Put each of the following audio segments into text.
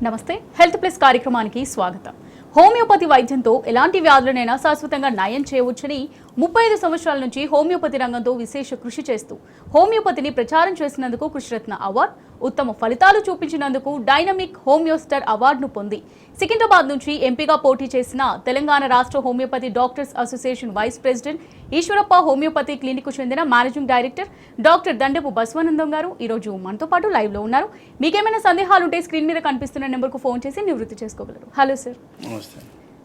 నమస్తే health plus కార్యక్రమానికి స్వాగతం. హోమియోపతి వైద్యంతో ఎలాంటి వ్యాధులనైనా శాశ్వతంగా నయం చేయవచ్చని 35 సంవత్సరాల నుంచి హోమియోపతి రంగంతో విశేష కృషి చేస్తూ హోమియోపతిని ప్రచారం చేసినందుకు కృషిరత్న అవార్డు, ఉత్తమ ఫలితాలు చూపించినందుకు డైనమిక్ హోమియోస్టర్ అవార్డును పొంది సికింద్రాబాద్ నుంచి ఎంపీగా పోటీ చేసిన తెలంగాణ రాష్ట్ర homeopathy doctors association vice president Eshwarappa homeopathy clinic చెందిన managing director doctor Dandapu Basavanandam గారు ఈరోజు మనతో పాటు లైవ్ లో ఉన్నారు. మీకేమైనా సందేహాలుంటే స్క్రీన్ మీద కనిపిస్తున్న నెంబర్కు ఫోన్ చేసి నివృత్తి చేసుకోగలరు. Hello sir.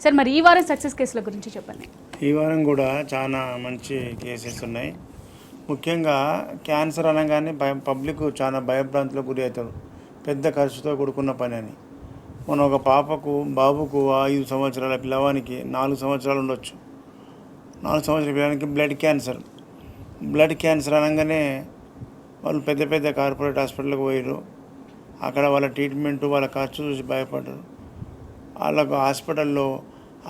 సార్, మరి ఈ వారం సక్సెస్ కేసుల గురించి చెప్పండి. ఈ వారం కూడా చాలా మంచి కేసెస్ ఉన్నాయి. ముఖ్యంగా క్యాన్సర్ అనగానే పబ్లిక్ చాలా భయభ్రాంతులకు గురి అవుతారు. పెద్ద ఖర్చుతో కూడుకున్న పని అని. మన ఒక బాబుకు 5 సంవత్సరాల పిల్లవానికి 4 సంవత్సరాలు ఉండొచ్చు. 4 సంవత్సరాల పిల్లవానికి బ్లడ్ క్యాన్సర్ అనగానే వాళ్ళు పెద్ద కార్పొరేట్ హాస్పిటల్కి పోయారు. అక్కడ వాళ్ళ ట్రీట్మెంటు వాళ్ళ ఖర్చు చూసి భయపడ్డారు. వాళ్ళకు హాస్పిటల్లో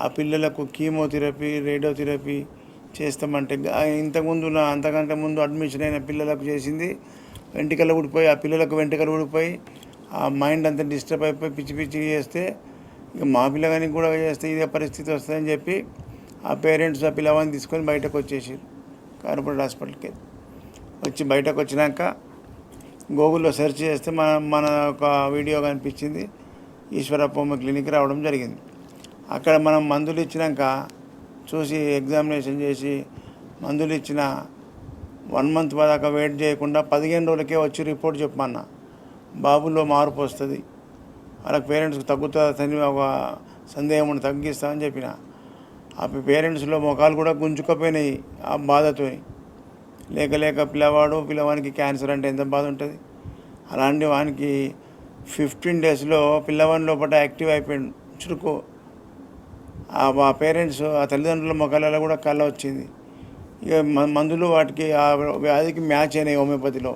ఆ పిల్లలకు కీమోథెరపీ, రేడియోథెరపీ చేస్తామంటే అంతకంటే ముందు అడ్మిషన్ అయిన పిల్లలకు చేసింది వెంట్రుకలు ఊడిపోయి, ఆ పిల్లలకు వెంట్రుకలు ఊడిపోయి ఆ మైండ్ అంతా డిస్టర్బ్ అయిపోయి పిచ్చి చేస్తే ఇక మా పిల్లగానికి కూడా చేస్తే ఇదే పరిస్థితి వస్తుందని చెప్పి ఆ పేరెంట్స్ ఆ పిల్లవాడిని తీసుకొని బయటకు వచ్చేసారు. కార్పొరేట్ హాస్పిటల్కి బయటకు వచ్చినాక గూగుల్లో సెర్చ్ చేస్తే మన ఒక వీడియో కనిపించింది. ఈశ్వరప్ప క్లినిక్ రావడం జరిగింది. అక్కడ మనం మందులు ఇచ్చినాక చూసి ఎగ్జామినేషన్ చేసి మందులు ఇచ్చిన 1 మంత్ దాకా వెయిట్ చేయకుండా 15 రోజులకే వచ్చి రిపోర్ట్ చెప్పమన్నా. బాబులో మార్పు వస్తుంది, వాళ్ళకి పేరెంట్స్కి తగ్గుతుందని ఒక సందేహం ఉండి తగ్గిస్తామని చెప్పిన. ఆ పేరెంట్స్లో ముఖాలు కూడా గుంజుకపోయినాయి ఆ బాధతో. లేక పిల్లవానికి క్యాన్సర్ అంటే ఎంత బాధ ఉంటుంది. అలాంటి వానికి 15 డేస్లో పిల్లవాని లోపల యాక్టివ్ అయిపోయాడు చురుకు. ఆ పేరెంట్స్ ఆ తల్లిదండ్రుల ముఖాలలో కూడా కళ్ళ వచ్చింది. ఇక మందులు వాటికి ఆ వ్యాధికి మ్యాచ్ అయినాయి హోమియోపతిలో.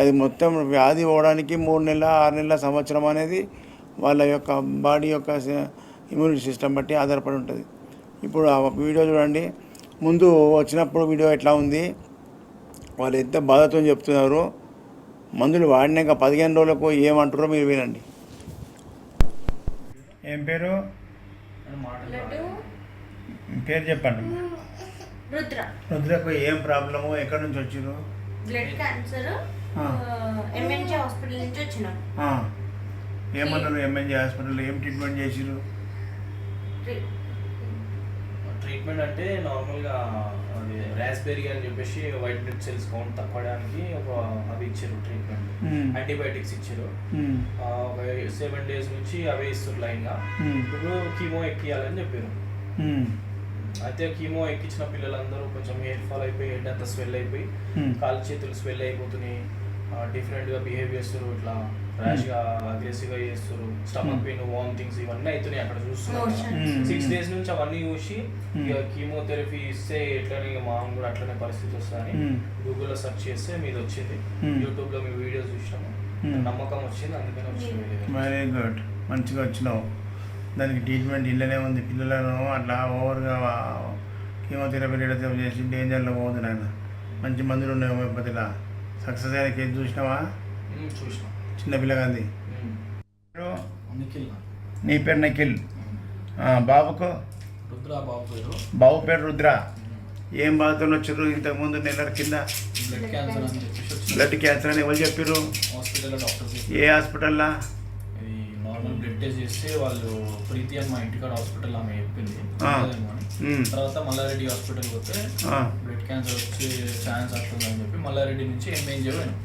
అది మొత్తం వ్యాధి పోవడానికి 3 నెలల 6 నెలల సంవత్సరం అనేది వాళ్ళ యొక్క బాడీ యొక్క ఇమ్యూనిటీ సిస్టమ్ బట్టి ఆధారపడి ఉంటుంది. ఇప్పుడు ఆ వీడియో చూడండి. ముందు వచ్చినప్పుడు వీడియో ఎట్లా ఉంది, వాళ్ళు ఎంత బాధతో చెప్తున్నారు. మందులు వాడినాక 15 రోజులకు ఏమంటారో మీరు వినండి. ఏం పేరు చెప్పండి. రుద్రకు ఏం ప్రాబ్లము, ఎక్కడి నుంచి వచ్చిరు? బ్లడ్ క్యాన్సర్, ఎంఎన్జే హాస్పిటల్ నుంచి వచ్చినాం. ఏమన్నారు ఎంఎన్జే హాస్పిటల్? ఏం ట్రీట్మెంట్ చేసిరు? ట్రీట్మెంట్ అంటే నార్మల్గా అది రాస్బెరీ అని చెప్పేసి వైట్ బ్లడ్ సెల్స్ కౌంట్ తగ్గడానికి అవి ఇచ్చారు ట్రీట్మెంట్. యాంటీబయాటిక్స్ ఇచ్చారు. ఒక 7 days నుంచి అవే ఇస్తారు లైన్గా. ఇప్పుడు కీమో ఎక్కియాలని చెప్పారు. అయితే కీమో ఎక్కించిన పిల్లలందరూ కొంచెం హెయిర్ ఫాల్ అయిపోయి, హెడ్ అంతా స్వెల్ అయిపోయి, కాళ్ళు చేతులు స్వెల్ అయిపోతున్నాయి, డిఫరెంట్గా బిహేవ్ చేస్తారు, ఇట్లా ర్యాష్గా అగ్రెసివ్గా చేస్తారు, స్టమక్ పెయిన్, వామిటింగ్స్ ఇవన్నీ అవుతున్నాయి అక్కడ చూస్తున్నాం. 6 days నుంచి అవన్నీ చూసి ఇక కీమోథెరపీ ఇస్తే ఎట్లనే మా కూడా అట్లనే పరిస్థితి వస్తుందని గూగుల్లో సెర్చ్ చేస్తే మీది వచ్చింది. యూట్యూబ్లో మీ వీడియోస్ చూసినాము, నమ్మకం వచ్చింది, అందుకని వచ్చింది. వెరీ గుడ్, మంచిగా వచ్చినావు. దానికి ట్రీట్మెంట్ ఇళ్ళనే ఉంది. పిల్లలను అట్లా ఓవర్గా కీమోథెరపీ రేడియోథెరపీ చేసి డేంజర్లో పోతుంది. నాయన మంచి మందులు ఉన్నాయి హోమియోపతిలో. సక్సెస్ అయిన కేసు చూసినావా? చూసినాం. చిన్నపిల్లగాంది. నీ పేరు నిఖిల్. బాబుకు? బాబు పేరు రుద్ర. ఏం బాధతో వచ్చారు ఇంతకుముందు నెలల కింద? బ్లడ్ క్యాన్సర్ అని ఎవరు చెప్పారు? ఏ హాస్పిటల్లా? నార్మల్ బ్లడ్ టెస్ట్ చేస్తే వాళ్ళు ప్రీతి అని మా ఇంటికాడ హాస్పిటల్ ఆమె చెప్పింది. తర్వాత మల్లారెడ్డి హాస్పిటల్ పోతే బ్లడ్ క్యాన్సర్ వచ్చే ఛాన్స్ వస్తుందని చెప్పి మల్లారెడ్డి నుంచి ఎంఎన్జే పోయినాం.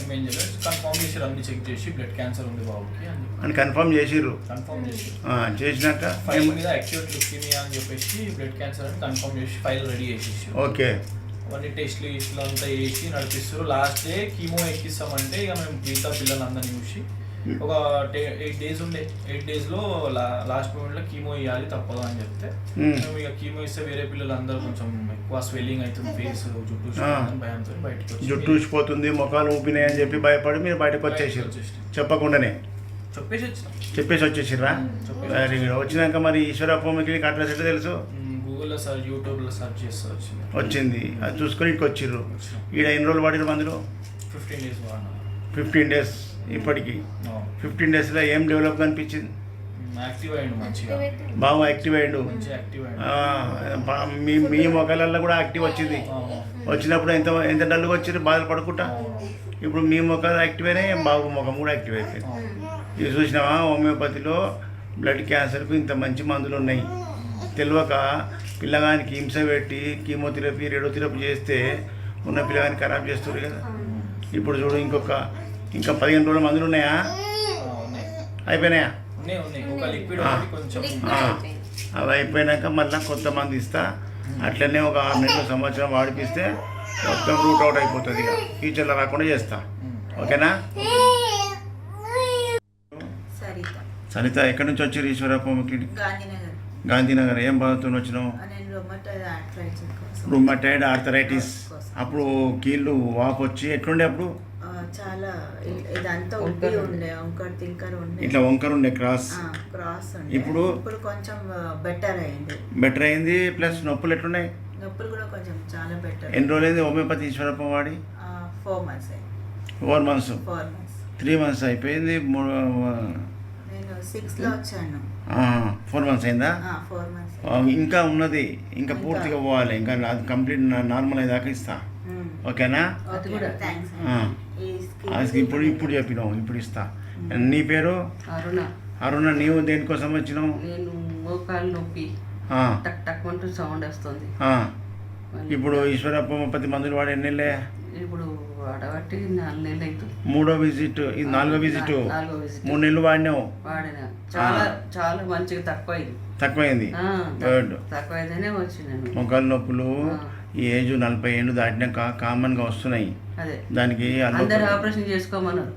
ఎంఎన్జే కన్ఫర్మ్ చేసి అన్ని చెక్ చేసి బ్లడ్ క్యాన్సర్ ఉంది బాబుకి అని కన్ఫర్మ్ చేసిర్రు. చేసినాక ఫైల్ మీద అక్యూట్ లుకీమియా అని చెప్పేసి బ్లడ్ క్యాన్సర్ అని కన్ఫర్మ్ చేసి ఫైల్ రెడీ చేసేసి ఓకే అవన్నీ టెస్ట్లు అంతా వేసి నడిపిస్తారు. లాస్ట్ డే కీమో ఎక్కిస్తామంటే ఇక మేము మిగతా పిల్లలందరినీ చూసి ఒక 8 days ఉండే. 8 daysలో లాస్ట్ మూమెంట్లో కీమో ఇవ్వాలి తప్పదు అని చెప్తే మేము ఇక కీమో ఇస్తే వేరే పిల్లలందరూ కొంచెం ఎక్కువ స్వెల్లింగ్ అవుతుంది, ఫేస్ జుట్టు భయంతో బయటకు జుట్టు ఊసిపోతుంది, ముఖాలు ఊపినాయి అని చెప్పి భయపడి మీరు బయటకు వచ్చేసారు చెప్పకుండానే. చెప్పేసి వచ్చేసిర్రా? Very good. వచ్చినాక మరి ఈశ్వరప్ప క్లినిక్ అడ్రస్ ఎట్లా తెలుసు? గూగుల్లో యూట్యూబ్లో సెర్చ్ చేస్తే వచ్చింది. అది చూసుకొని ఇక్కడికి వచ్చిర్రు. ఈడ ఎన్ని రోజులు పడిరు మందులు? 15 days 15 days ఇప్పటికి 15 daysలో ఏం డెవలప్ అనిపించింది? యాక్టివ్ అయ్యిండు మంచిగా, బాగా యాక్టివ్ అయ్యిండు. మంచిగా యాక్టివ్ అయ్యిండు. మీ మొక్కలలో కూడా యాక్టివ్ వచ్చింది. వచ్చినప్పుడు ఎంత డల్గా వచ్చారు బాధలు పడుకుంటా. ఇప్పుడు మీ మొక్కలు యాక్టివ్ అయినాయి, బాబు ముఖం కూడా యాక్టివ్ అయిపోయింది. ఇది చూసినావా, హోమియోపతిలో బ్లడ్ క్యాన్సర్కు ఇంత మంచి మందులు ఉన్నాయి. తెలియక పిల్లగానికి హింస పెట్టి కీమోథెరపీ రేడియోథెరపీ చేస్తే ఉన్న పిల్లగానికి ఖరాబ్ చేస్తారు కదా. ఇప్పుడు చూడు ఇంకా 15 రోజుల మందులు ఉన్నాయా? అయిపోయినాయా? ఒక లిక్విడ్ కొంచెం అవి అయిపోయినాక మళ్ళీ కొత్త మంది ఇస్తా. అట్లనే ఒక 6 నెలల సంవత్సరం వాడిపిస్తే మొత్తం రూట్ అవుట్ అయిపోతుంది. ఇక ఫ్యూచర్లో రాకుండా చేస్తా. ఓకేనా? సరిత ఎక్కడి నుంచి వచ్చారు? ఈశ్వరప్ప క్లినిక్ గాంధీనగర్. ఏం బాధతో వచ్చినావు? Rheumatoid arthritis. అప్పుడు కీళ్ళు వాపు వచ్చి ఎట్లుండే అప్పుడు? చాలా ఇదంతా ఉబ్బి ఉండే, వంకర తింకర ఉండే, ఇట్లా వంకర ఉండే క్రాస్. ఇప్పుడు కొంచెం బెటర్ అయింది. ప్లస్ నొప్పులు ఎట్లున్నాయి? నొప్పులు కూడా కొంచెం చాలా బెటర్. ఎన్ని రోజులైంది హోమియోపతి ఈశ్వరప్ప వాడి? 4 months. 4 months. 3 months అయిపోయింది. నేను 6లో వచ్చాను. 4 months అయిందా? 4 months. ఇంకా ఉన్నది, ఇంకా పూర్తిగా పోవాలి. ఇంకా అది కంప్లీట్ నార్మల్ అయ్యేదాకా ఇస్తా. ఓకేనా? ఇప్పుడు చెప్పినావు, ఇప్పుడు ఇస్తా. నీ పేరు? అరుణ. నీవు దేనికోసం వచ్చినావు? నేను మోకాలు నొప్పి టక్ టక్ అంటూ సౌండ్ వస్తుంది. ఇప్పుడు ఈశ్వరప్ప హోమియోపతి మందులు వాడి ఎన్ని నెలలే? ఇప్పుడు వాడబట్టి 4 నెలలు అవుతుంది. 3వ విజిట్, ఇది 4వ విజిట్. 3 నెలలు వాడినావు. వాడినా చాలా చాలా మంచిగా తక్కువైంది. తక్కువైతేనే వచ్చినాను. మొక్కల నొప్పులు ఈ ఏజ్ 40 ఏళ్ళు దాటినాక కామన్గా వస్తున్నాయి. అదే దానికి అందరు ఆపరేషన్ చేసుకోమన్నారు.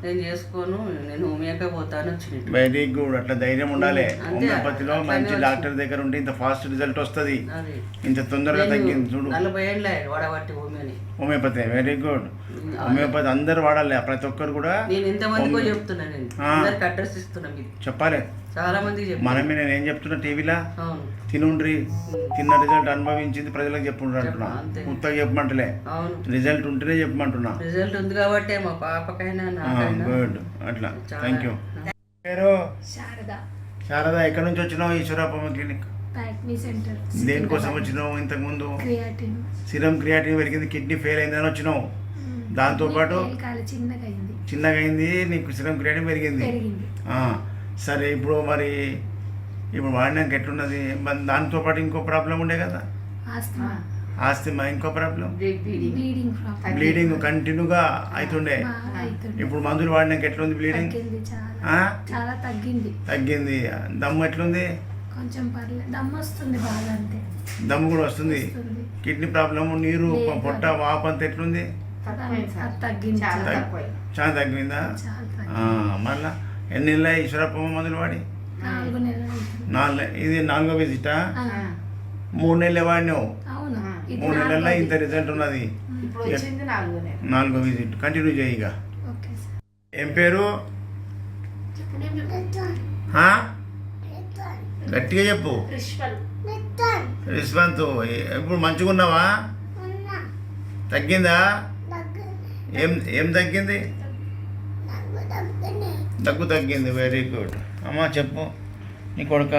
నేను చేసుకోను, నేను హోమియోకే పోతాను వచ్చిన. Very good. అట్లా ధైర్యం ఉండాలి. హోమియోపతిలో మంచి డాక్టర్ దగ్గర ఉంటే ఇంత ఫాస్ట్ రిజల్ట్ వస్తుంది, ఇంత తొందరగా తగ్గింది. చూడు 40 ఏళ్ళ వాడబట్టి హోమియోపతి. Very good. హోమియోపతి అందరు వాడాలి, ప్రతి ఒక్కరు కూడా. నేను ఎంతమందికో చెప్తున్నా, నేను అందరికి అడ్రస్ ఇస్తున్నా. మీరు చెప్పాలి చాలా మందికి. మనమే నేను ఏం చెప్తున్నా టీవీలో, తినుండ్రి, తిన్న రిజల్ట్ అనుభవించింది ప్రజలకు చెప్పుండ్రి అంటున్నా. కొత్తగా చెప్పమంటలే, రిజల్ట్ ఉంటేనే చెప్పమంటున్నా. రిజల్ట్ ఉంది కాబట్టి మా పాపకైనా గుడ్. అట్లా థ్యాంక్ యూ. పేరు? శారద. ఎక్కడి నుంచి వచ్చినావు? ఈశ్వరప్ప క్లినిక్. దేనికోసం వచ్చినావు? ఇంతకుముందు సిరం క్రియాటిన్ పెరిగింది, కిడ్నీ ఫెయిల్ అయిందని వచ్చినావు. దాంతోపాటు చిన్నగా అయింది, నీకు సిరం క్రియాటిన్ పెరిగింది. సరే, ఇప్పుడు వాడినాక ఎట్లున్నది? దాంతో పాటు ఇంకో ప్రాబ్లం ఉండే కదా, ఆస్తమా. ఇంకో ప్రాబ్లం బ్లీడింగ్ కంటిన్యూగా అవుతుండే. ఇప్పుడు మందులు వాడినాక ఎట్లుంది బ్లీడింగ్? తగ్గింది. దమ్ము ఎట్లుంది? దమ్ము కూడా వస్తుంది. కిడ్నీ ప్రాబ్లము, నీరు, పొట్ట వాపు అంతా ఎట్లుంది? చాలా తగ్గిందా? మళ్ళా ఎన్ని నెలలు ఈశ్వరప్ప మందులు వాడి? 4. ఇది 4వ విజిటా? 3 నెలలే వాడినావు. 3 నెలల్లో ఇంత రిజల్ట్ ఉన్నది. 4వ విజిట్. కంటిన్యూ చేయి. ఇక ఏం పేరు? గట్టిగా చెప్పు. రిష్వంత్. ఇప్పుడు మంచిగా ఉన్నావా? తగ్గిందా? ఏం తగ్గింది? తగ్గింది. Very good. అమ్మా చెప్పు. నీ కొడుక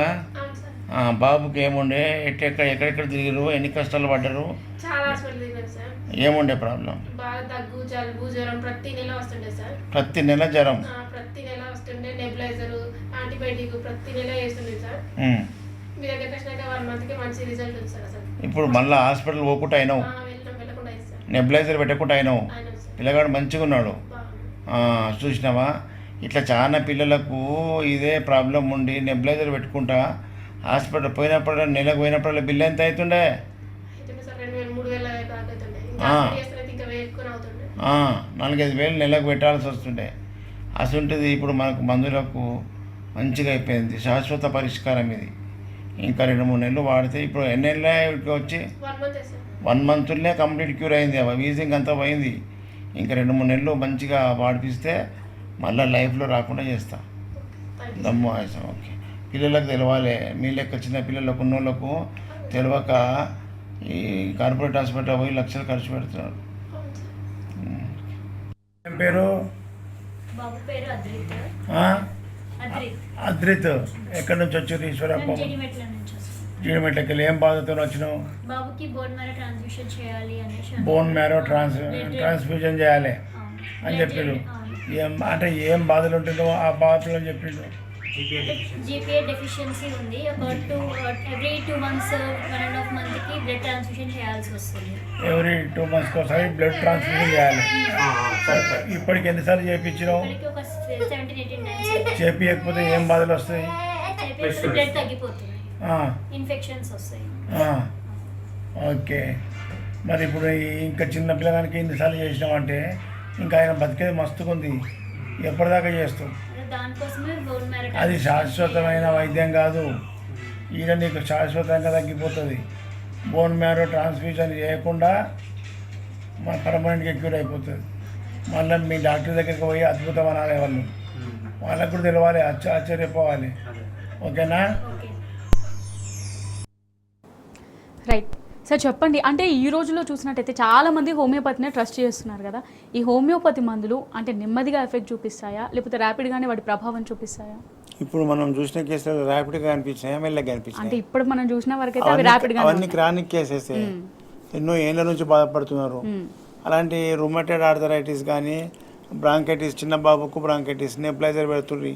బాబుకి ఏముండే? ఎక్కడెక్కడ తిరిగిరు? ఎన్ని కష్టాలు పడ్డారు? చాలా హాస్పిటల్ తిరిగాను సార్. ఏముండే ప్రాబ్లం? బాగా దగ్గు, జలుబు, జ్వరం ప్రతి నెల వస్తుండే సార్. ప్రతి నెల జ్వరం? ప్రతి నెల వస్తుండే. నెబులైజర్, యాంటీబయాటిక్ ప్రతి నెల వేస్తుండే సార్. మీ దగ్గరికి వచ్చినాక 1 monthకి మంచి రిజల్ట్ ఉంది సార్. అసలు ఇప్పుడు మళ్ళీ హాస్పిటల్ పోకుండా అయినావు? వెళ్ళకుండా అయింది సార్. నెబులైజర్ పెట్టకుండా అయినావు? పిల్లగాడు మంచిగా ఉన్నాడు. చూసినావా? ఇట్లా చాలా పిల్లలకు ఇదే ప్రాబ్లం ఉండి నెబులైజర్ పెట్టుకుంటా హాస్పిటల్ పోయినప్పుడు, నెలకు పోయినప్పుడు బిల్లు ఎంత అవుతుండే? 4-5 వేలు నెలకు పెట్టాల్సి వస్తుండే. అసలుంటుంది. ఇప్పుడు మనకు మందులకు మంచిగా అయిపోయింది. శాశ్వత పరిష్కారం ఇది. ఇంకా 2-3 నెలలు వాడితే, ఇప్పుడు ఎన్ని నెలలు వచ్చి 1 monthనే కంప్లీట్ క్యూర్ అయింది. వీజింగ్ అంతా పోయింది. ఇంకా 2-3 నెలలు మంచిగా వాడిపిస్తే మళ్ళీ లైఫ్లో రాకుండా చేస్తా. దమ్ము ఆయాసం. ఓకే. పిల్లలకు తెలవాలి. మీ లెక్క చిన్న పిల్లలకు ఉన్నోళ్ళకు తెలియక ఈ కార్పొరేట్ హాస్పిటల్ పోయి లక్షలు ఖర్చు పెడుతున్నారు. పేరు బాబు పేరు అద్రిత్. ఆ? అద్రిత్ అద్రిత్. ఎక్కడి నుంచి వచ్చారు ఈశ్వరప్ప? జడిమెట్ల నుంచి వస్తుంది. జీడిమెట్లకి వెళ్ళి ఏం బాధతో వచ్చినావు? బాబుకి బోన్ మ్యారో ట్రాన్స్ఫ్యూషన్ చేయాలి అనేసి బోన్ మ్యారో ట్రాన్స్ఫ్యూజన్ చేయాలి అని చెప్పిండు. అంటే ఏం బాధలు ఉంటుందో ఆ బాధలు అని చెప్పిండు. జీపీఏ డెఫిషియన్సీ ఉంది. ఎవ్రీ 2 months 1.5 monthకి బ్లడ్ ట్రాన్స్ఫ్యూషన్ చేయాల్సి వస్తుంది. ఎవ్రీ 2 months ఒకసారి బ్లడ్ ట్రాన్స్ఫ్యూజన్ చేయాలి. ఇప్పటికి ఎన్నిసార్లు చేయించినావు? ఇప్పటికి ఒక 17-18 times చేపించకపోతే ఏం బాధలు వస్తాయి? బ్లడ్ తగ్గిపోతుంది, ఇన్ఫెక్షన్స్ వస్తాయి. ఓకే. మరి ఇప్పుడు ఇంకా చిన్న పిల్లగానికి ఎన్నిసార్లు చేసినామంటే ఇంకా ఆయన బతికేది మస్తుగా ఉంది. ఎప్పటిదాకా చేస్తాం? దానికోసమే బోన్ మ్యారో. అది శాశ్వతమైన వైద్యం కాదు. ఈయన నీకు శాశ్వతంగా తగ్గిపోతుంది. బోన్ మ్యారో ట్రాన్స్ఫ్యూజన్ చేయకుండా మన పర్మనెంట్గా క్యూర్ అయిపోతుంది. మళ్ళీ మీ డాక్టర్ దగ్గరికి పోయి అద్భుతం అనాలి. వాళ్ళకు కూడా తెలవాలి, ఆశ్చర్యపోవాలి. ఓకేనా? రైట్ సార్, చెప్పండి. అంటే ఈ రోజుల్లో చూసినట్టయితే చాలామంది హోమియోపతినే ట్రస్ట్ చేస్తున్నారు కదా. ఈ హోమియోపతి మందులు అంటే నెమ్మదిగా ఎఫెక్ట్ చూపిస్తాయా, లేకపోతే ర్యాపిడ్గానే వాటి ప్రభావం చూపిస్తాయా? ఇప్పుడు మనం చూసిన కేసులు ర్యాపిడ్గా అనిపించినాయా, మెల్లగా అంటే అనిపించినాయి? ఇప్పుడు మనం చూసిన వరకైతే అవి ర్యాపిడ్గా. అవన్నీ క్రానిక్ కేసెస్, ఎన్నో ఏళ్ళ నుంచి బాధపడుతున్నారు. అలాంటి రుమటైడ్ ఆర్థరైటిస్ కానీ, బ్రాంకైటిస్, చిన్న బాబుకు బ్రాంకైటిస్ నెబులైజర్ పెడుతుంది.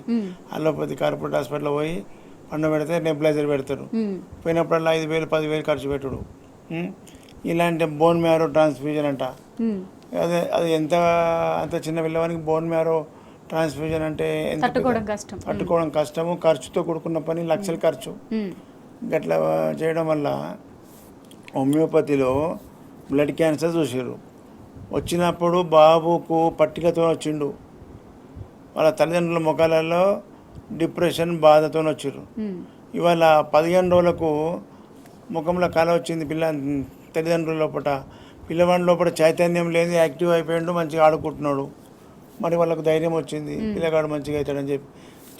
అలోపతి కార్పొరేట్ హాస్పిటల్లో పోయి పండు పెడితే నెబులైజర్ పెడతారు. పోయినప్పుడల్లా 5,000-10,000 ఖర్చు పెట్టుడు. ఇలాంటి బోన్ మ్యారో ట్రాన్స్ఫ్యూజన్ అంట. అది అంత చిన్న పిల్లవానికి బోన్ మ్యారో ట్రాన్స్ఫ్యూజన్ అంటే తట్టుకోవడం కష్టము, ఖర్చుతో కూడుకున్న పని, లక్షల ఖర్చు. గట్లా చేయడం వల్ల హోమియోపతిలో బ్లడ్ క్యాన్సర్ చూసారు. వచ్చినప్పుడు బాబుకు పట్టికతో వచ్చిండు. వాళ్ళ తల్లిదండ్రుల ముఖాలలో డిప్రెషన్, బాధతో వచ్చారు. ఇవాళ 15 రోజులకు ముఖంలో కళ వచ్చింది తల్లిదండ్రుల లోపల. పిల్లవాడి లోపల చైతన్యం లేదు, యాక్టివ్ అయిపోయాడు, మంచిగా ఆడుకుంటున్నాడు. మరి వాళ్ళకు ధైర్యం వచ్చింది, పిల్లగాడు మంచిగా అవుతాడని చెప్పి.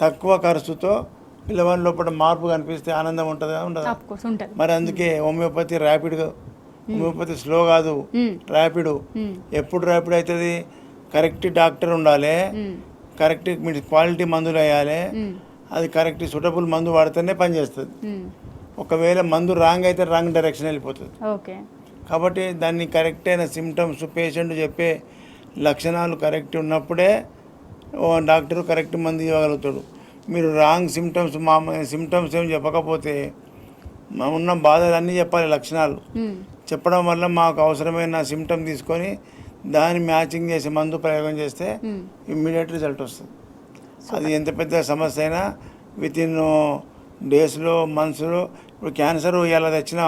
తక్కువ ఖర్చుతో పిల్లవాడి లోపల మార్పు కనిపిస్తే ఆనందం ఉంటుందా? ఉండదు. మరి అందుకే హోమియోపతి ర్యాపిడ్గా, హోమియోపతి స్లో కాదు, ర్యాపిడ్. ఎప్పుడు ర్యాపిడ్ అవుతుంది? కరెక్ట్ డాక్టర్ ఉండాలి, కరెక్ట్ క్వాలిటీ మందులు వేయాలి, అది కరెక్ట్ సూటబుల్ మందు వాడితేనే పనిచేస్తుంది. ఒకవేళ మందు రాంగ్ అయితే రాంగ్ డైరెక్షన్ వెళ్ళిపోతుంది. కాబట్టి దాన్ని కరెక్ట్ అయిన సిమ్టమ్స్, పేషెంట్ చెప్పే లక్షణాలు కరెక్ట్ ఉన్నప్పుడే డాక్టర్ కరెక్ట్ మందు ఇవ్వగలుగుతాడు. మీరు రాంగ్ సిమ్టమ్స్ ఏం చెప్పకపోతే ఉన్న బాధలన్నీ చెప్పాలి, లక్షణాలు చెప్పడం వల్ల మాకు అవసరమైన సిమ్టమ్ తీసుకొని దాన్ని మ్యాచింగ్ చేసి మందు ప్రయోగం చేస్తే ఇమ్మీడియట్ రిజల్ట్ వస్తుంది. అది ఎంత పెద్ద సమస్య అయినా వితిన్ డేస్లో, మంత్స్లో. ఇప్పుడు క్యాన్సర్ ఇలా తెచ్చినా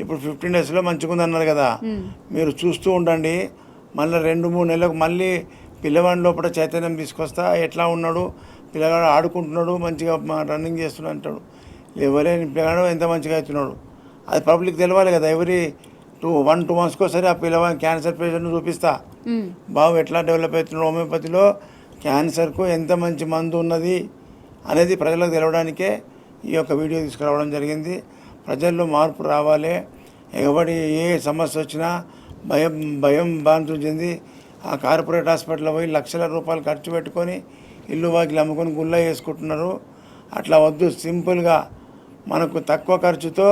ఇప్పుడు 15 daysలో మంచిగా ఉందన్నారు కదా. మీరు చూస్తూ ఉండండి, మళ్ళీ 2-3 నెలలకు మళ్ళీ పిల్లవాడి లోపల చైతన్యం తీసుకొస్తా. ఎట్లా ఉన్నాడు పిల్లగాడు, ఆడుకుంటున్నాడు, మంచిగా రన్నింగ్ చేస్తున్నాడు అంటాడు. ఎవరైనా పిల్లగాడు ఎంత మంచిగా అవుతున్నాడు అది పబ్లిక్ తెలవాలి కదా. ఎవరి 1-2 monthsకి ఒకసారి ఆ పిల్లవాడి క్యాన్సర్ పేషెంట్ను చూపిస్తా, బాబు ఎట్లా డెవలప్ అవుతున్నాడు. హోమియోపతిలో క్యాన్సర్కు ఎంత మంచి మందు ఉన్నది అనేది ప్రజలకు తెలవడానికే ఈ యొక్క వీడియో తీసుకురావడం జరిగింది. ప్రజల్లో మార్పు రావాలి. ఎవరి ఏ సమస్య వచ్చినా భయం బాంతులు చెంది ఆ కార్పొరేట్ హాస్పిటల్లో పోయి లక్షల రూపాయలు ఖర్చు పెట్టుకొని ఇల్లు వాకిలు అమ్ముకొని గుళ్ళ వేసుకుంటున్నారు. అట్లా వద్దు. సింపుల్గా మనకు తక్కువ ఖర్చుతో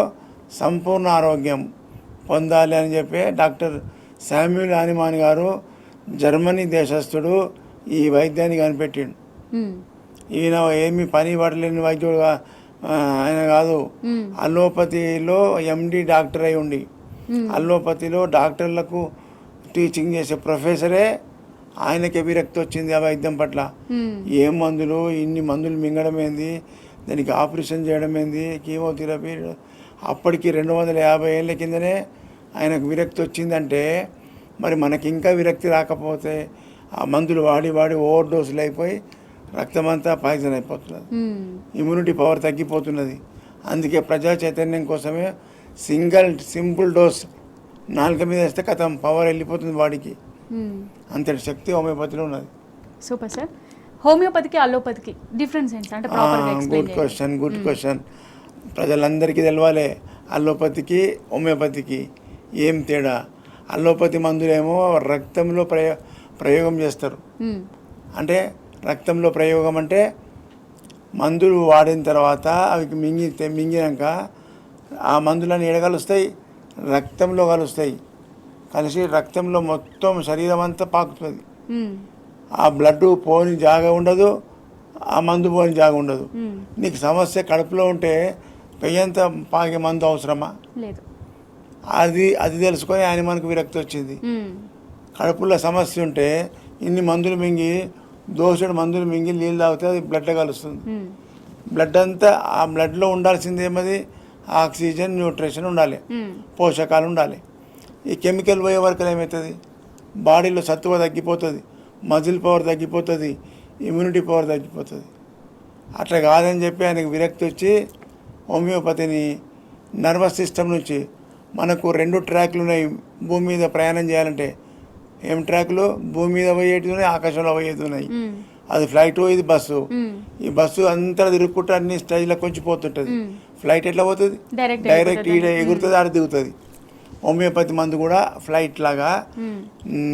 సంపూర్ణ ఆరోగ్యం పొందాలి అని చెప్పి డాక్టర్ శామ్యూల్ హానిమాన్ గారు, జర్మనీ దేశస్థుడు, ఈ వైద్యాన్ని కనిపెట్టిండు. ఈయన ఏమి పని పడలేని వైద్యుడు ఆయన కాదు. అలోపతిలో ఎండి డాక్టర్ అయి ఉండి అలోపతిలో డాక్టర్లకు టీచింగ్ చేసే ప్రొఫెసరే ఆయనకి విరక్తి వచ్చింది ఆ వైద్యం పట్ల. ఏం మందులు, ఇన్ని మందులు మింగడం ఏంది, దానికి ఆపరేషన్ చేయడం ఏంది, కీమోథెరపీ. అప్పటికి 250 ఏళ్ళ కిందనే ఆయనకు విరక్తి వచ్చిందంటే మరి మనకి ఇంకా విరక్తి రాకపోతే ఆ మందులు వాడి ఓవర్ డోసులు అయిపోయి రక్తమంతా పాయిజన్ అయిపోతున్నది, ఇమ్యూనిటీ పవర్ తగ్గిపోతున్నది. అందుకే ప్రజా చైతన్యం కోసమే సింపుల్ డోస్ నాలుక మీద వేస్తే కథం పవర్ వెళ్ళిపోతుంది బాడీకి. అంతటి శక్తి హోమియోపతిలో ఉన్నది. Super sir. హోమియోపతికి అలోపతికి డిఫరెన్స్ ఏంటి అంటే ప్రాపర్గా ఎక్స్ప్లెయిన్ చేయండి. Good question. ప్రజలందరికీ తెలవాలి ప్రయోగం చేస్తారు. మ్మ్. అంటే రక్తంలో ప్రయోగం అంటే మందులు వాడిన తర్వాత అవి మింగినాక ఆ మందులన్నీ ఎడగలుస్తాయి, రక్తంలో కలుస్తాయి. కలిసి రక్తంలో మొత్తం శరీరం అంతా పాకుతుంది. మ్మ్. ఆ బ్లడ్ పోని జాగా ఉండదు, ఆ మందు పోని జాగా ఉండదు. మ్మ్. నీకు సమస్య కడుపులో ఉంటే పెయ్యంత పాకే మందు అవసరమా? లేదు. అది తెలుసుకొని ఆయన మనకు విరక్తి వచ్చింది. మ్మ్. కడుపులో సమస్య ఉంటే ఇన్ని మందులు మింగి దోసెడు మందులు మింగి నీళ్ళు తాగితే అది బ్లడ్ కలుస్తుంది. మ్మ్. బ్లడ్ అంతా ఆ బ్లడ్లో ఉండాల్సింది ఏమది? ఆక్సిజన్, న్యూట్రిషన్ ఉండాలి, మ్మ్. పోషకాలు ఉండాలి. ఈ కెమికల్ పోయే వరకు ఏమవుతుంది? బాడీలో సత్తువ తగ్గిపోతుంది, మజిల్ పవర్ తగ్గిపోతుంది, ఇమ్యూనిటీ పవర్ తగ్గిపోతుంది. అట్లా కాదని చెప్పి ఆయనకు విరక్తి వచ్చి హోమియోపతిని నర్వస్ సిస్టమ్ నుంచి మనకు 2 ట్రాక్లు ఉన్నాయి భూమి మీద ప్రయాణం చేయాలంటే. ఏం ట్రాక్లు? భూమి మీద పోయేటివి ఉన్నాయి, ఆకాశంలో పోయేటివి ఉన్నాయి. మ్మ్. అది ఫ్లైట్, ఇది బస్సు. మ్మ్. ఈ బస్సు అంతా తిరుగుకుంటూ అన్ని స్టేజ్లకు కొంచెం పోతుంటుంది. ఫ్లైట్ ఎట్లా పోతుంది? డైరెక్ట్ డైరెక్ట్ ఈడ ఎగురుతుంది, ఆడ దిగుతుంది. హోమియోపతి మందు కూడా ఫ్లైట్ లాగా మ్మ్.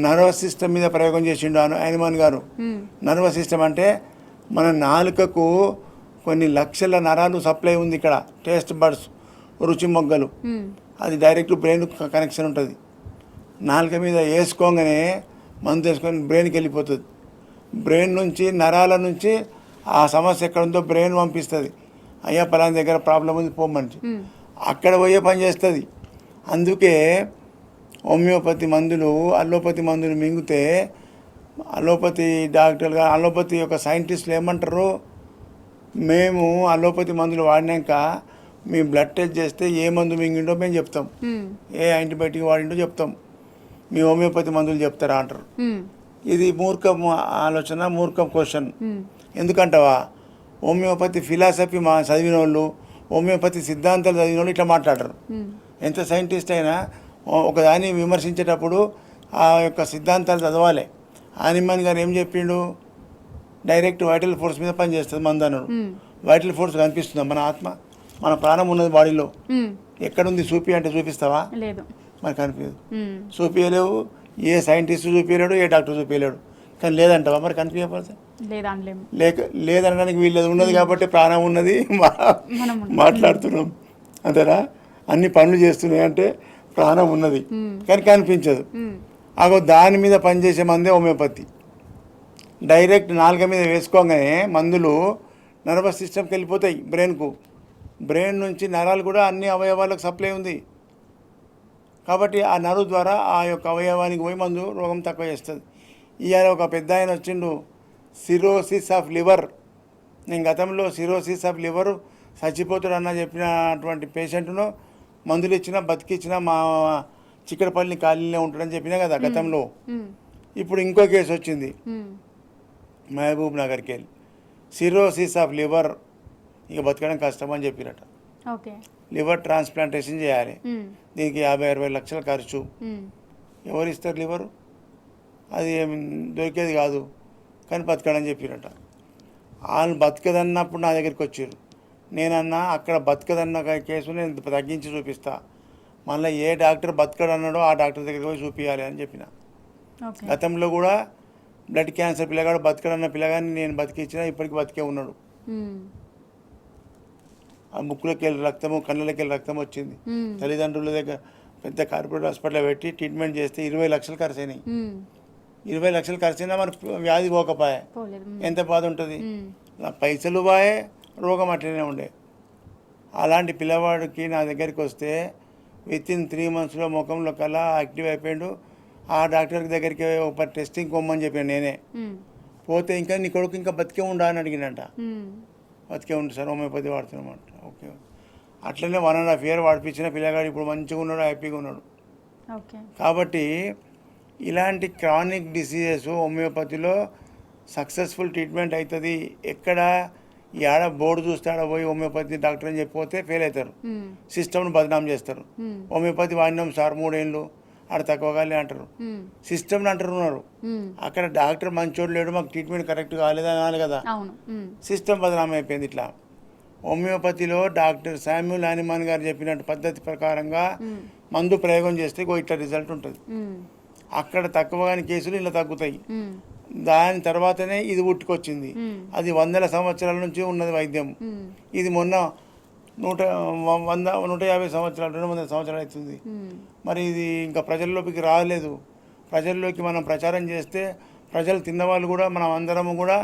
నర్వస్ సిస్టమ్ మీద ప్రయోగం చేసిండు హనుమాన్ గారు. మ్మ్. నర్వస్ సిస్టమ్ అంటే మన నాలుకకు కొన్ని లక్షల నరాలు సప్లై ఉంది ఇక్కడ, టేస్ట్ బడ్స్, రుచి మొగ్గలు. మ్మ్. అది డైరెక్ట్ బ్రెయిన్ కనెక్షన్ ఉంటుంది. నాలుక మీద వేసుకోగానే మందు వేసుకొని బ్రెయిన్కి వెళ్ళిపోతుంది. బ్రెయిన్ నుంచి నరాల నుంచి ఆ సమస్య ఎక్కడ ఉందో బ్రెయిన్ పంపిస్తుంది, అయ్యా పలానా దగ్గర ప్రాబ్లం ఉంది పోమని. మ్మ్. అక్కడ పోయే పని చేస్తుంది. అందుకే హోమియోపతి మందులు అలోపతి మందులు మింగితే అలోపతి డాక్టర్గా అలోపతి యొక్క సైంటిస్టులు ఏమంటారు? మేము అలోపతి మందులు వాడినాక మీ బ్లడ్ టెస్ట్ చేస్తే ఏ మందు మింగిండో మేము చెప్తాం, మ్మ్. ఏ యాంటీబయాటిక్ వాడిండో చెప్తాం, మీ హోమియోపతి మందులు చెప్తారా అంటారు. మ్మ్. ఇది మూర్ఖం ఆలోచన, మూర్ఖం క్వశ్చన్. మ్మ్. ఎందుకంటావా? హోమియోపతి ఫిలాసఫీ చదివిన వాళ్ళు, హోమియోపతి సిద్ధాంతాలు చదివిన వాళ్ళు ఇట్లా మాట్లాడరు. మ్మ్. ఎంత సైంటిస్ట్ అయినా ఒకదాన్ని విమర్శించేటప్పుడు ఆ యొక్క సిద్ధాంతాలు చదవాలి. హనుమాన్ గారు ఏం చెప్పిండు? డైరెక్ట్ వైటల్ ఫోర్స్ మీద పనిచేస్తుంది మందు అన్నాడు. మ్మ్. వైటల్ ఫోర్స్ కనిపిస్తుందా? మన ఆత్మ, మన ప్రాణం ఉన్నది బాడీలో. మ్మ్. ఎక్కడుంది చూపి అంటే చూపిస్తావా? లేదు. మరి కనిపించదు. మ్మ్. చూపించలేవు, ఏ సైంటిస్ట్ చూపించలేడు, ఏ డాక్టర్ చూపించలేడు. కానీ లేదంటావా? మరి కనిపించకపోతే లేదనలేము. లేదనడానికి వీళ్ళది ఉన్నది కాబట్టి ప్రాణం ఉన్నది, మనం మాట్లాడుతున్నాం అంతేనా? అన్ని పనులు చేస్తున్నాయి అంటే ప్రాణం ఉన్నది, కానీ కనిపించదు. మ్మ్. అగో దాని మీద పనిచేసే మందే హోమియోపతి. డైరెక్ట్ నాలుక మీద వేసుకోగానే మందులు నర్వస్ సిస్టమ్కి వెళ్ళిపోతాయి, బ్రెయిన్కు. బ్రెయిన్ నుంచి నరాలు కూడా అన్ని అవయవాలకు సప్లై ఉంది కాబట్టి ఆ నరువు ద్వారా ఆ యొక్క అవయవానికి పోయి మందు రోగం తక్కువ చేస్తుంది. ఇవాళ ఒక పెద్ద ఆయన వచ్చిండు, సిరోసిస్ ఆఫ్ లివర్. నేను గతంలో సిరోసిస్ ఆఫ్ లివర్ చచ్చిపోతాడు అన్న చెప్పినటువంటి పేషెంట్ను మందులు ఇచ్చినా బతికిచ్చినా మా చిక్కడపల్లి కాలనీలో ఉంటాడని చెప్పినా కదా గతంలో. మ్మ్. ఇప్పుడు ఇంకో కేసు వచ్చింది మ్మ్. మహబూబ్ నగర్కి వెళ్ళి, సిరోసిస్ ఆఫ్ లివర్, ఇక బతకడం కష్టం అని చెప్పిరట. ఓకే. లివర్ ట్రాన్స్ప్లాంటేషన్ చేయాలి, మ్మ్. దీనికి 50-60 లక్షల ఖర్చు. మ్మ్. ఎవరు ఇస్తారు లివరు? అది దొరికేది కాదు, కానీ బతకడని చెప్పిరట. వాళ్ళు బతకదన్నప్పుడు నా దగ్గరికి వచ్చారు. నేనన్నా అక్కడ బతకదన్న కేసు నేను తగ్గించి చూపిస్తా, మళ్ళీ ఏ డాక్టర్ బతకడన్నాడో ఆ డాక్టర్ దగ్గరికి పోయి చూపించాలి అని చెప్పిన. ఓకే. గతంలో కూడా బ్లడ్ క్యాన్సర్ పిల్లగాడు బతకడన్న పిల్లగాని నేను బతికించిన, ఇప్పటికి బతికే ఉన్నాడు. మ్మ్. ఆ ముక్కులోకి వెళ్ళి రక్తము, కళ్ళకి వెళ్ళి రక్తం వచ్చింది. మ్మ్. తల్లిదండ్రుల దగ్గర పెద్ద కార్పొరేట్ హాస్పిటల్లో పెట్టి ట్రీట్మెంట్ చేస్తే 20 లక్షలు ఖర్చు అయినాయి. మ్మ్. 20 లక్షలు ఖర్చు అయినా మన వ్యాధి పోకపోయా పోలేదు. మ్మ్. ఎంత బాధ ఉంటుంది? మ్మ్. నా పైసలు బాయే, రోగం అట్లనే ఉండే. అలాంటి పిల్లవాడికి నా దగ్గరికి వస్తే వితిన్ 3 మంత్స్లో ముఖంలో కల్లా యాక్టివ్ అయిపోయాడు. ఆ డాక్టర్ దగ్గరికి ఒక టెస్టింగ్ కొమ్మని చెప్పాను నేనే. మ్మ్. పోతే ఇంకా నీ కొడుకు ఇంకా బతికే ఉండా అని అడిగినంట. మ్మ్. బతికే ఉండు సార్, హోమియోపతి వాడుతున్నామంట. ఓకే. అట్లనే 1.5 year వాడిపించిన పిల్లగాడు ఇప్పుడు మంచిగా ఉన్నాడు, హ్యాపీగా ఉన్నాడు. ఓకే. కాబట్టి ఇలాంటి క్రానిక్ డిసీజెస్ హోమియోపతిలో సక్సెస్ఫుల్ ట్రీట్మెంట్ అవుతుంది. ఎక్కడ ఆడ బోర్డు చూస్తే ఆడ పోయి హోమియోపతి డాక్టర్ అని చెప్పిపోతే ఫెయిల్ అవుతారు, మ్మ్. సిస్టమ్ను బదనాం చేస్తారు. మ్మ్. హోమియోపతి వాడినాం సార్ 3 ఏళ్ళు, ఆడ తక్కువగానే అంటారు, మ్మ్. సిస్టమ్ని అంటున్నారు. మ్మ్. అక్కడ డాక్టర్ మంచోడు లేడు, మాకు ట్రీట్మెంట్ కరెక్ట్ కాలేదని అనాలి కదా. అవును. మ్మ్. సిస్టమ్ బదనాం అయిపోయింది. ఇట్లా హోమియోపతిలో డాక్టర్ శామ్యూల్ హనుమాన్ గారు చెప్పినట్టు పద్ధతి ప్రకారంగా మందు ప్రయోగం చేస్తే ఇట్లా రిజల్ట్ ఉంటుంది. మ్మ్. అక్కడ తక్కువగాని కేసులు ఇలా తగ్గుతాయి. దాని తర్వాతనే ఇది పుట్టుకొచ్చింది. అది 100 సంవత్సరాల నుంచి ఉన్నది వైద్యం. ఇది మొన్న 150 సంవత్సరాలు 200 సంవత్సరాలు అవుతుంది. మరి ఇది ఇంకా ప్రజల్లోకి రాలేదు. ప్రజల్లోకి మనం ప్రచారం చేస్తే ప్రజలు తిన్నవాళ్ళు కూడా మనం అందరము కూడా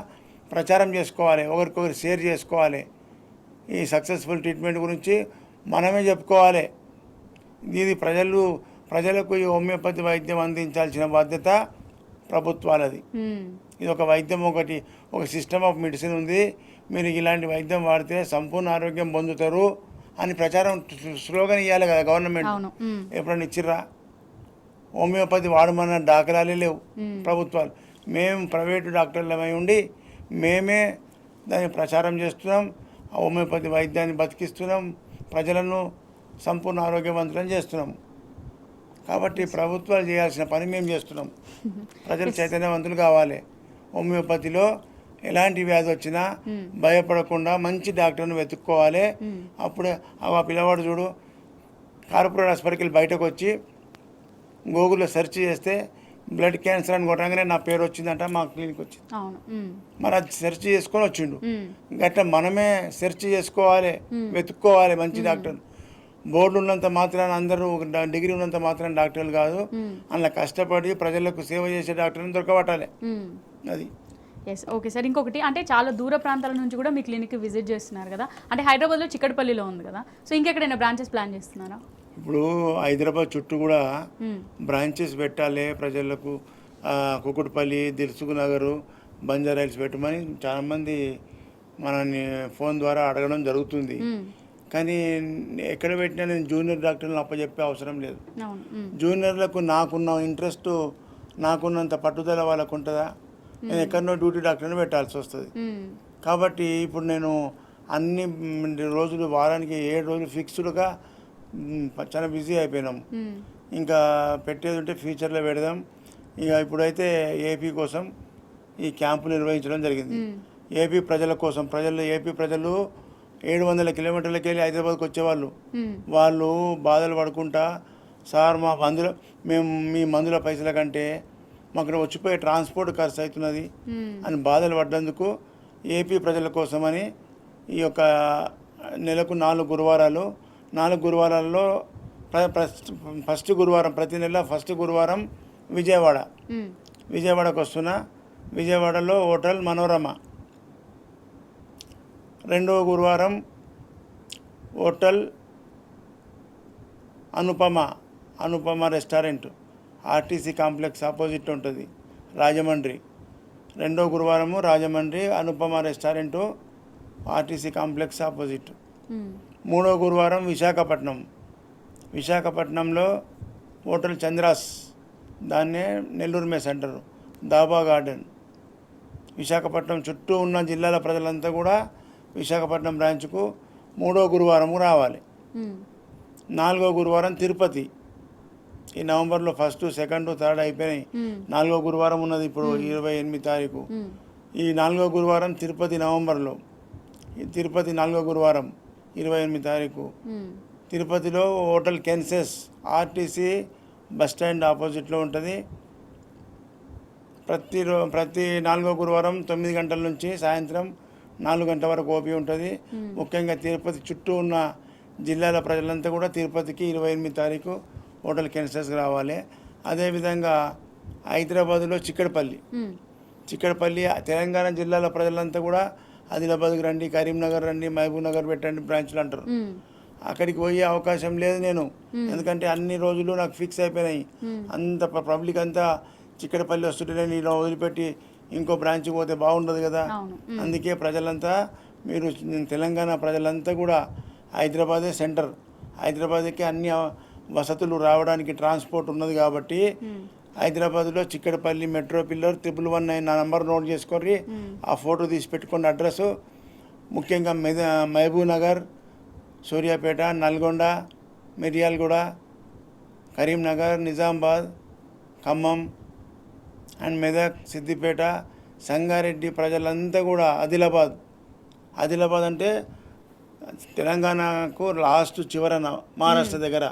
ప్రచారం చేసుకోవాలి, ఒకరికొకరు షేర్ చేసుకోవాలి. ఈ సక్సెస్ఫుల్ ట్రీట్మెంట్ గురించి మనమే చెప్పుకోవాలి. ఇది ప్రజలకు ఈ హోమియోపతి వైద్యం అందించాల్సిన బాధ్యత ప్రభుత్వాలది. ఇది ఒక వైద్యం, ఒక సిస్టమ్ ఆఫ్ మెడిసిన్ ఉంది. మీరు ఇలాంటి వైద్యం వాడితే సంపూర్ణ ఆరోగ్యం పొందుతారు అని ప్రచారం స్లోగన్ ఇవ్వాలి కదా గవర్నమెంట్. ఎప్పుడైనా ఇచ్చిర్రా? హోమియోపతి వాడమన్న దాఖలాలే లేవు ప్రభుత్వాలు. మేము ప్రైవేటు డాక్టర్లమై ఉండి మేమే దాన్ని ప్రచారం చేస్తున్నాం. హోమియోపతి వైద్యాన్ని బతికిస్తున్నాం, ప్రజలను సంపూర్ణ ఆరోగ్యవంతులను చేస్తున్నాం. కాబట్టి ప్రభుత్వాలు చేయాల్సిన పని మేము చేస్తున్నాం. ప్రజలు చైతన్యవంతులు కావాలి. హోమియోపతిలో ఎలాంటి వ్యాధి వచ్చినా భయపడకుండా మంచి డాక్టర్ని వెతుక్కోవాలి. అప్పుడే ఆ పిల్లవాడు చూడు కార్పొరేట్ హాస్పిటల్కి బయటకు వచ్చి గూగుల్లో సెర్చ్ చేస్తే బ్లడ్ క్యాన్సర్ అని కొట్టగానే నా పేరు వచ్చిందంట, మా క్లినిక్ వచ్చింది. మరి అది సెర్చ్ చేసుకొని వచ్చిండు. గట్లా మనమే సెర్చ్ చేసుకోవాలి, వెతుక్కోవాలి మంచి డాక్టర్. బోర్డు ఉన్నంత మాత్రాన అందరూ డిగ్రీ ఉన్నంత మాత్రాన డాక్టర్లు కాదు. అలా కష్టపడి ప్రజలకు సేవ చేసే డాక్టర్ని దొరకబట్టాలి. అది ఎస్, ఓకే సార్. ఇంకొకటి అంటే చాలా దూర ప్రాంతాల నుంచి కూడా మీ క్లినిక్ విజిట్ చేస్తున్నారు కదా, అంటే హైదరాబాద్లో చిక్కడపల్లిలో ఉంది కదా, సో ఇంకెక్కడైనా బ్రాంచెస్ ప్లాన్ చేస్తున్నారా? ఇప్పుడు హైదరాబాద్ చుట్టూ కూడా బ్రాంచెస్ పెట్టాలి ప్రజలకు. కుకుట్పల్లి, దిల్సుఖ్ నగరు, బంజారాయిల్స్ పెట్టమని చాలామంది మనల్ని ఫోన్ ద్వారా అడగడం జరుగుతుంది. కానీ ఎక్కడ పెట్టినా నేను జూనియర్ డాక్టర్లను అప్పచెప్పే అవసరం లేదు. జూనియర్లకు నాకున్న ఇంట్రెస్ట్, నాకున్నంత పట్టుదల వాళ్ళకు ఉంటుందా? నేను ఎక్కడనో డ్యూటీ డాక్టర్ని పెట్టాల్సి వస్తుంది. కాబట్టి ఇప్పుడు నేను అన్ని రోజులు వారానికి 7 రోజులు ఫిక్స్డ్గా చాలా బిజీ అయిపోయినాం. ఇంకా పెట్టేది ఉంటే ఫ్యూచర్లో పెడదాం. ఇక ఇప్పుడైతే ఏపీ కోసం ఈ క్యాంపు నిర్వహించడం జరిగింది. ఏపీ ప్రజల కోసం. ఏపీ ప్రజలు 700 కిలోమీటర్లకి వెళ్ళి హైదరాబాద్కి వచ్చేవాళ్ళు. వాళ్ళు బాధలు పడుకుంటా, సార్ మా మీ మందుల పైసల కంటే మాకు వచ్చిపోయే ట్రాన్స్పోర్ట్ ఖర్చు అవుతున్నది అని బాధలు పడ్డందుకు ఏపీ ప్రజల కోసమని ఈ యొక్క నెలకు 4 గురువారాలు, 4 గురువారాల్లో ఫస్ట్ గురువారం, ప్రతి నెల ఫస్ట్ గురువారం విజయవాడకు వస్తున్నా. విజయవాడలో హోటల్ మనోరమ. రెండవ గురువారం hotel Anupama restaurant, RTC complex opposite ఉంటుంది, రాజమండ్రి. రెండవ గురువారము Rajahmundry Anupama restaurant, RTC complex opposite. మూడవ గురువారం విశాఖపట్నంలో హోటల్ చంద్రాస్, దాన్నే నెల్లూరు మెస్ అంటారు, దాబా గార్డెన్. విశాఖపట్నం చుట్టూ ఉన్న జిల్లాల ప్రజలంతా కూడా విశాఖపట్నం బ్రాంచ్కు 3వ గురువారం రావాలి. 4వ గురువారం తిరుపతి. ఈ నవంబర్లో 1st, 2nd, 3rd అయిపోయినాయి. 4వ గురువారం ఉన్నది ఇప్పుడు 28 తారీఖు. ఈ 4వ గురువారం తిరుపతి నవంబర్లో. ఈ తిరుపతి 4వ గురువారం 28 తారీఖు. తిరుపతిలో హోటల్ కెన్సెస్, ఆర్టీసీ బస్ స్టాండ్ ఆపోజిట్లో ఉంటుంది. ప్రతి 4వ గురువారం 9 గంటల నుంచి సాయంత్రం 4 గంటల వరకు ఓపీ ఉంటుంది. ముఖ్యంగా తిరుపతి చుట్టూ ఉన్న జిల్లాల ప్రజలంతా కూడా తిరుపతికి 28 తారీఖు హోటల్ కెన్సెస్కి రావాలి. అదేవిధంగా హైదరాబాదులో చిక్కడపల్లి, తెలంగాణ జిల్లాల ప్రజలంతా కూడా ఆదిలాబాద్కి రండి, కరీంనగర్ రండి, మహబూబ్ నగర్ పెట్టండి బ్రాంచ్లు అంటారు. అక్కడికి పోయే అవకాశం లేదు నేను, ఎందుకంటే అన్ని రోజులు నాకు ఫిక్స్ అయిపోయినాయి. అంత పబ్లిక్ అంతా చిక్కడపల్లి వస్తుంటే నేను ఇలా వదిలిపెట్టి ఇంకో బ్రాంచ్కి పోతే బాగుండదు కదా. అందుకే ప్రజలంతా, మీరు తెలంగాణ ప్రజలంతా కూడా హైదరాబాదే సెంటర్, హైదరాబాద్కి అన్ని వసతులు రావడానికి ట్రాన్స్పోర్ట్ ఉన్నది కాబట్టి హైదరాబాద్లో చిక్కడపల్లి మెట్రో పిల్లర్ 111 నా నంబర్ నోట్ చేసుకొని ఆ ఫోటో తీసి పెట్టుకున్న అడ్రస్. ముఖ్యంగా మహబూబ్ నగర్, సూర్యాపేట, నల్గొండ, మిర్యాలగూడ, కరీంనగర్, నిజామాబాద్, ఖమ్మం అండ్ మెదక్, సిద్దిపేట, సంగారెడ్డి ప్రజలంతా కూడా ఆదిలాబాద్ అంటే తెలంగాణకు లాస్ట్ చివరన మహారాష్ట్ర దగ్గర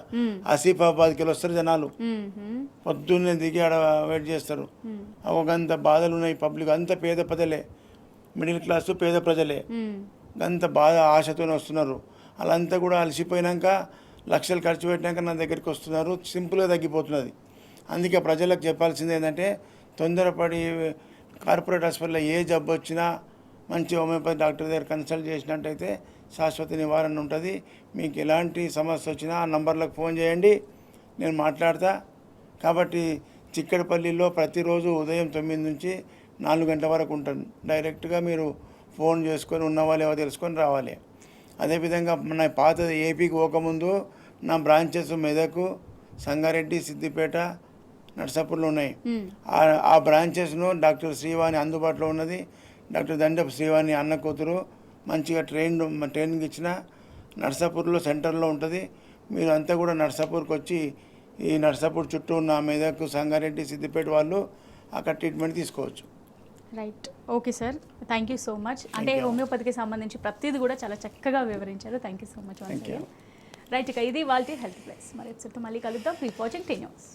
ఆసిఫాబాద్కి వెళ్ళి వస్తారు జనాలు. పొద్దున్నే దిగి ఆడ వెయిట్ చేస్తారు. ఒక బాధలు ఉన్నాయి పబ్లిక్, అంత పేద ప్రజలే, మిడిల్ క్లాసు పేద ప్రజలే, అంత బాధ ఆశతోనే వస్తున్నారు. వాళ్ళంతా కూడా అలసిపోయినాక లక్షలు ఖర్చు పెట్టినాక నా దగ్గరికి వస్తున్నారు. సింపుల్గా తగ్గిపోతున్నది. అందుకే ప్రజలకు చెప్పాల్సింది ఏంటంటే తొందరపడి కార్పొరేట్ హాస్పిటల్లో ఏ జబ్బు వచ్చినా మంచి హోమియోపతి డాక్టర్ దగ్గర కన్సల్ట్ చేసినట్టయితే శాశ్వత నివారణ ఉంటుంది. మీకు ఎలాంటి సమస్య వచ్చినా ఆ నంబర్లకు ఫోన్ చేయండి, నేను మాట్లాడతా. కాబట్టి చిక్కడపల్లిలో ప్రతిరోజు ఉదయం 9 నుంచి 4 గంటల వరకు ఉంటాను. డైరెక్ట్గా మీరు ఫోన్ చేసుకొని ఉన్నవాళ్ళు ఏవో తెలుసుకొని రావాలి. అదేవిధంగా నా పాత ఏపీకి పోకముందు నా బ్రాంచెస్ మెదక్, సంగారెడ్డి, సిద్దిపేట, నర్సాపూర్లో ఉన్నాయి. ఆ బ్రాంచెస్ను డాక్టర్ శ్రీవాణి అందుబాటులో ఉన్నది. డాక్టర్ దండపు శ్రీవాణి అన్న కూతురు మంచిగా ట్రైనింగ్ ఇచ్చిన నర్సాపూర్లో సెంటర్లో ఉంటుంది. మీరు అంతా కూడా నర్సాపూర్కి వచ్చి ఈ నర్సాపూర్ చుట్టూ ఉన్న మెదక్, సంగారెడ్డి, సిద్దిపేట వాళ్ళు అక్కడ ట్రీట్మెంట్ తీసుకోవచ్చు. Right, okay sir, thank you so much. అంటే హోమియోపతికి సంబంధించి ప్రతిదీ కూడా చాలా చక్కగా వివరించారు. Thank you so much. Right, ఇక ఇది వాళ్ళ హెల్త్ ప్లస్. మరి ఎపిసోడ్తో మళ్ళీ కలుద్దాం. Keep watching 10 News.